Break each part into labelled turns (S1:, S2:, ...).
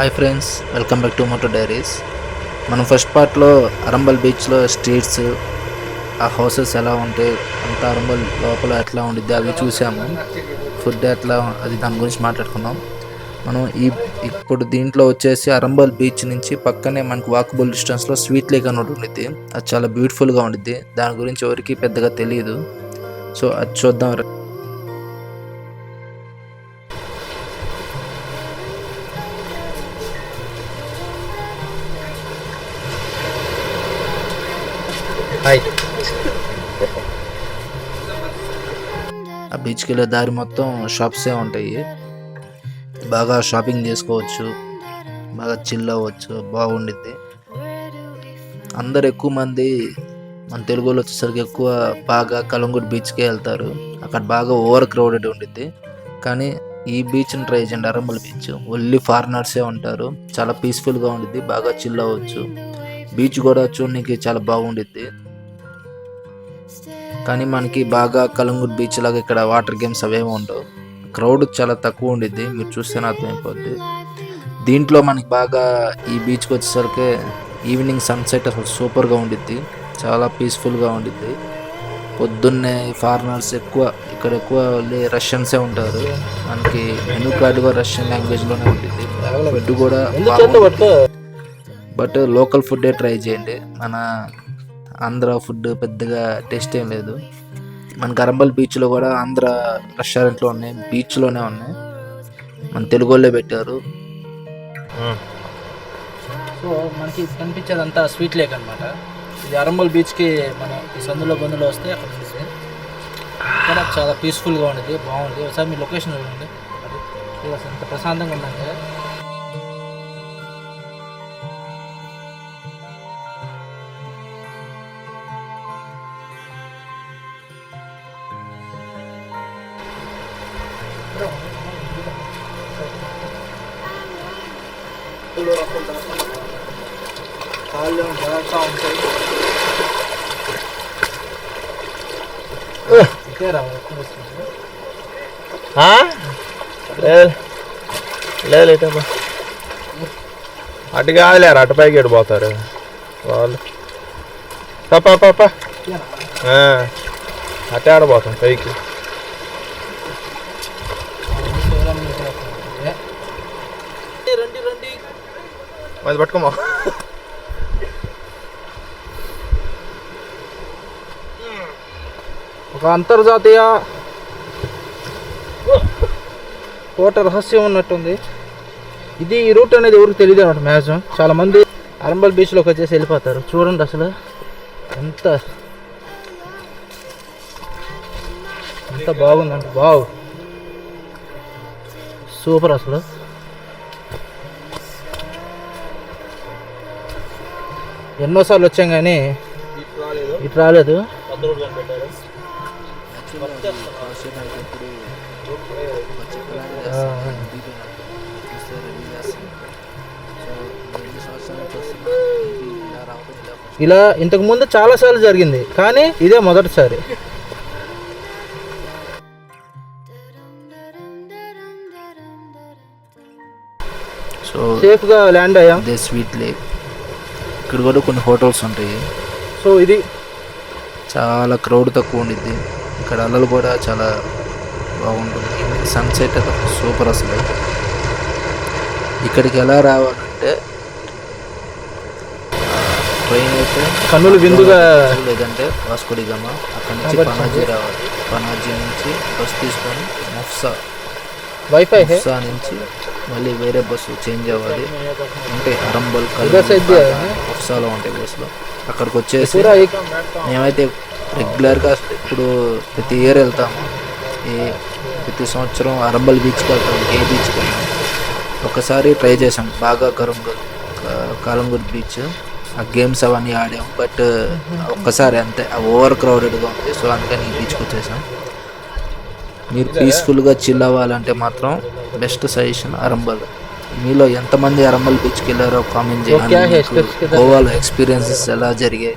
S1: Hi friends, welcome back to Moto Diaries. మనం first పార్ట్లో అరంబల్ బీచ్లో స్ట్రీట్స్, ఆ హౌసెస్ ఎలా ఉంటాయి, అంత అరంబల్ లోపల ఎట్లా ఉండిద్ది అవి చూసాము. ఫుడ్ ఎట్లా అది దాని గురించి మాట్లాడుకున్నాం. మనం ఇప్పుడు దీంట్లో వచ్చేసి అరంబల్ బీచ్ నుంచి పక్కనే మనకు వాకబుల్ డిస్టెన్స్లో స్వీట్ లేక్ అని ఒకటి ఉండిద్ది. అది చాలా బ్యూటిఫుల్గా ఉండిద్ది. దాని గురించి ఎవరికి పెద్దగా తెలియదు. సో అది చూద్దాం. హాయ్. ఆ బీచ్కి వెళ్ళే దారి మొత్తం షాప్సే ఉంటాయి. బాగా షాపింగ్ చేసుకోవచ్చు, బాగా చిల్ అవ్వచ్చు, బాగుండిద్ది. అందరు ఎక్కువ మంది మన తెలుగులో వచ్చేసరికి ఎక్కువ బాగా కలంగుట్ బీచ్కే వెళ్తారు. అక్కడ బాగా ఓవర్ క్రౌడెడ్ ఉండిద్ది. కానీ ఈ బీచ్ని ట్రై చేయండి, అరంబల్ బీచ్. ఓన్లీ ఫారినర్సే ఉంటారు. చాలా పీస్ఫుల్గా ఉండిద్ది, బాగా చిల్ అవ్వచ్చు. బీచ్ కూడా చూడడానికి చాలా బాగుండిద్ది. కానీ మనకి బాగా కలంగుట్ బీచ్ లాగా ఇక్కడ వాటర్ గేమ్స్ అవేమి ఉండవు. క్రౌడ్ చాలా తక్కువ ఉండిద్ది, మీరు చూస్తేనే అర్థమైపోద్ది. దీంట్లో మనకి బాగా ఈ బీచ్కి వచ్చేసరికి ఈవినింగ్ సన్సెట్ అసలు సూపర్గా ఉండిద్ది, చాలా పీస్ఫుల్గా ఉండిద్ది. పొద్దున్నే ఫారినర్స్ ఇక్కడ ఎక్కువ రష్యన్సే ఉంటారు. మనకి మెనూ కార్డు కూడా రష్యన్ లాంగ్వేజ్లోనే ఉంటుంది. ఫుడ్ కూడా బట్ లోకల్ ఫుడ్డే ట్రై చేయండి. మన ఆంధ్ర ఫుడ్ పెద్దగా టేస్ట్ ఏం లేదు. మనకి అరంబల్ బీచ్లో కూడా ఆంధ్ర రెస్టారెంట్లో ఉన్నాయి, బీచ్లోనే ఉన్నాయి. మన తెలుగు వాళ్ళే పెట్టారు.
S2: సో మనకి కనిపించేదంతా స్వీట్ లేక్ అనమాట. ఇది అరంబల్ బీచ్కి మనం ఈ సందులో గొంతులో వస్తే అక్కడ ఉంటుంది. ఇక్కడ చాలా పీస్ఫుల్గా ఉండేది, బాగుంది. ఒకసారి మీ లొకేషన్ చూడండి, అది ఎంత ప్రశాంతంగా ఉందంటే. కాళ్ళు జాగ్రత్తగా ఉంటాయి.
S3: లేదమ్మా, అటు కాదులేరు, అటు పైకి ఎడిపోతారు వాళ్ళు. పాప అటే ఆడబోతాం పైకి.
S2: రండి రండి,
S3: అది పట్టుకోమా.
S2: ఒక అంతర్జాతీయ కోట రహస్యం ఉన్నట్టుంది. ఈ రూట్ అనేది ఎవరికి తెలియదు అనమాట. మ్యాక్సిమం చాలామంది అరంబల్ బీచ్లోకి వచ్చేసి వెళ్ళిపోతారు. చూడండి అసలు ఎంత బాగుందంట. బాగు సూపర్ అసలు. ఎన్నోసార్లు వచ్చాం కానీ ఇటు రాలేదు. ఇలా ఇంతకు ముందు చాలాసార్లు జరిగింది, కానీ ఇదే మొదటిసారి.
S1: సో
S2: సేఫ్గా ల్యాండ్ అయ్యాం.
S1: ఇదే స్వీట్ లేక్. ఇక్కడ కూడా కొన్ని హోటల్స్ ఉంటాయి.
S2: సో ఇది
S1: చాలా క్రౌడ్ తక్కువ ఉండిద్ది. ఇక్కడ అలలు కూడా చాలా బాగుంటుంది. సన్సెట్ సూపర్ అసలు. ఇక్కడికి ఎలా రావాలంటే ట్రైన్ అయితే
S2: కన్నులు విందుగా,
S1: లేదంటే వాస్కోడి గామా, అక్కడి నుంచి పనాజీ రావాలి. పనాజీ నుంచి బస్ తీసుకొని
S2: వైఫై
S1: నుంచి మళ్ళీ వేరే బస్సు చేంజ్ అవ్వాలి. అంటే అరంబల్ ముఫ్సాలో ఉంటాయి బస్సులో. అక్కడికి వచ్చేసి మేమైతే రెగ్యులర్గా ఇప్పుడు ప్రతి ఇయర్ వెళ్తాము. ప్రతి సంవత్సరం అరంబల్ బీచ్కి వెళ్తాము. ఏ బీచ్కి వెళ్తాం. ఒకసారి ట్రై చేసాం బాగా కలంగుట్ బీచ్. ఆ గేమ్స్ అవన్నీ ఆడాం, బట్ ఒక్కసారి అంతే ఓవర్ క్రౌడెడ్గా ఉంది. సో అందుకని ఈ బీచ్కి వచ్చేసాం. మీరు పీస్ఫుల్గా చిల్ అవ్వాలంటే మాత్రం బెస్ట్ సజెషన్ అరంబల్. మీలో ఎంతమంది అరంబల్ బీచ్కి వెళ్ళారో కామెంట్ చేయండి. గోవాలో ఎక్స్పీరియన్సెస్ ఎలా జరిగాయి,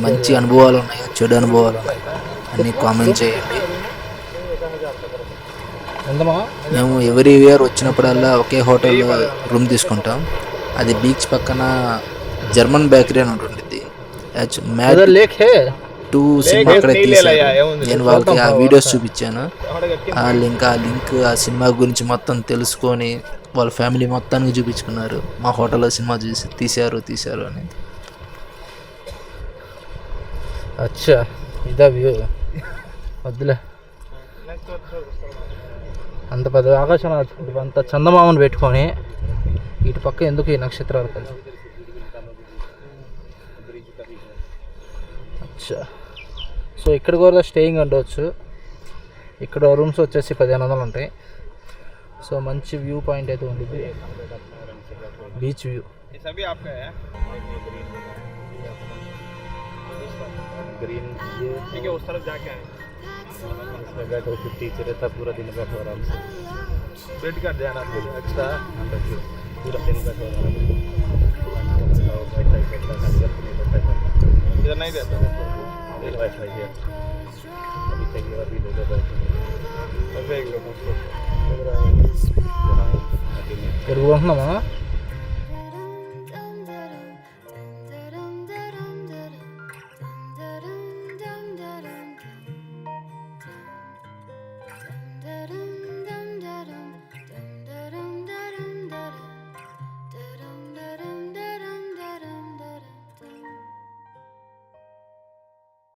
S1: మంచి అనుభవాలు ఉన్నాయా, చెడు అనుభవాలు ఉన్నాయా అన్నీ కామెంట్ చేయండి.
S2: ఎంతమా?
S1: మేము ఎవ్రీ ఇయర్ వచ్చినప్పుడల్లా ఒకే హోటల్లో రూమ్ తీసుకుంటాం. అది బీచ్ పక్కన జర్మన్ బేకరీ అని ఉంటుంది. మ్యాడ్
S2: లేక్ హే
S1: 2 సినిమా అక్కడే తీశారు. నేను వాళ్ళకి ఆ వీడియోస్ చూపించాను. ఆ లింక్ ఆ సినిమా గురించి మొత్తం తెలుసుకొని వాళ్ళ ఫ్యామిలీ మొత్తానికి చూపించుకున్నారు. మా హోటల్లో సినిమా చూసి తీశారు అని.
S2: అచ్చా ఇదా వ్యూ. వద్దులే, అంత పెద్ద ఆకాశం అంత చందమామను పెట్టుకొని ఇటు పక్క ఎందుకు ఈ నక్షత్రాలు కదా. అచ్చా, సో ఇక్కడ కూడా స్టేయింగ్ ఉండవచ్చు. ఇక్కడ రూమ్స్ వచ్చేసి 1500 ఉంటాయి. సో మంచి వ్యూ పాయింట్ అయితే ఉండిద్ది, బీచ్ వ్యూ.
S4: ग्रीन ठीक है, उस तरफ जाके आए इसमें बैठो, 50 से रहता पूरा दिन बैठो आराम से,
S3: बैठ कर जाना फिर
S4: एक्स्ट्रा पूरा दिन बैठो आराम से।
S3: इधर नहीं रहता
S4: वाईफाई है अभी चाहिए, अभी ले लो
S3: देख लो
S2: ఇక్కడ పోతున్నామా?